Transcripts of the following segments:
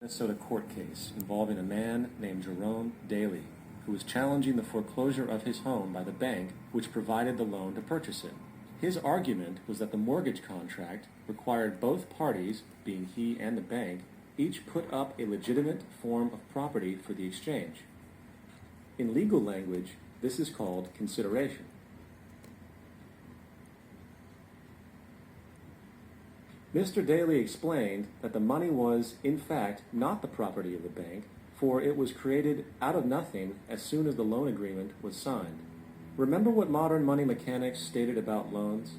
Minnesota court case involving a man named Jerome Daly, who was challenging the foreclosure of his home by the bank which provided the loan to purchase it. His argument was that the mortgage contract required both parties, being he and the bank, each put up a legitimate form of property for the exchange. In legal language, this is called consideration. Mr. Daly explained that the money was, in fact, not the property of the bank, for it was created out of nothing as soon as the loan agreement was signed. Remember what modern money mechanics stated about loans?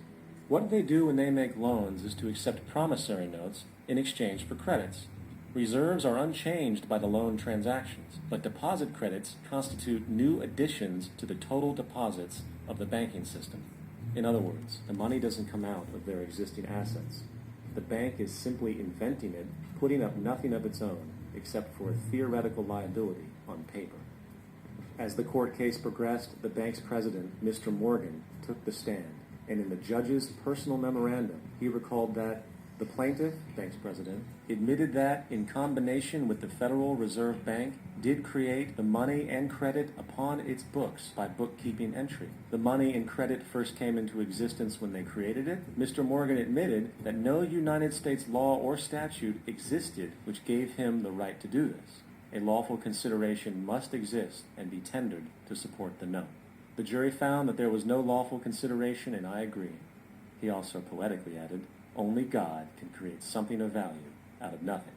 What they do when they make loans is to accept promissory notes in exchange for credits. Reserves are unchanged by the loan transactions, but deposit credits constitute new additions to the total deposits of the banking system. In other words, the money doesn't come out of their existing assets. The bank is simply inventing it, putting up nothing of its own, except for a theoretical liability on paper. As the court case progressed, the bank's president, Mr. Morgan, took the stand, and in the judge's personal memorandum, he recalled that the plaintiff, bank's president, admitted that, in combination with the Federal Reserve Bank, did create the money and credit upon its books by bookkeeping entry. The money and credit first came into existence when they created it. Mr. Morgan admitted that no United States law or statute existed which gave him the right to do this. A lawful consideration must exist and be tendered to support the note. The jury found that there was no lawful consideration, and I agree. He also poetically added, "Only God can create something of value out of nothing."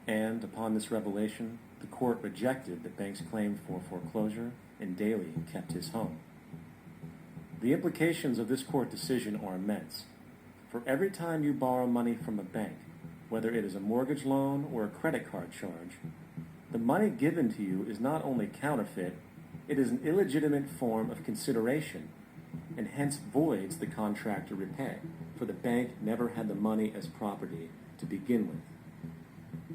And upon this revelation, the court rejected the bank's claim for foreclosure, and Daly kept his home. The implications of this court decision are immense. For every time you borrow money from a bank, whether it is a mortgage loan or a credit card charge, the money given to you is not only counterfeit, it is an illegitimate form of consideration, and hence voids the contract to repay, for the bank never had the money as property to begin with.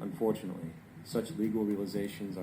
Unfortunately, such legal realizations are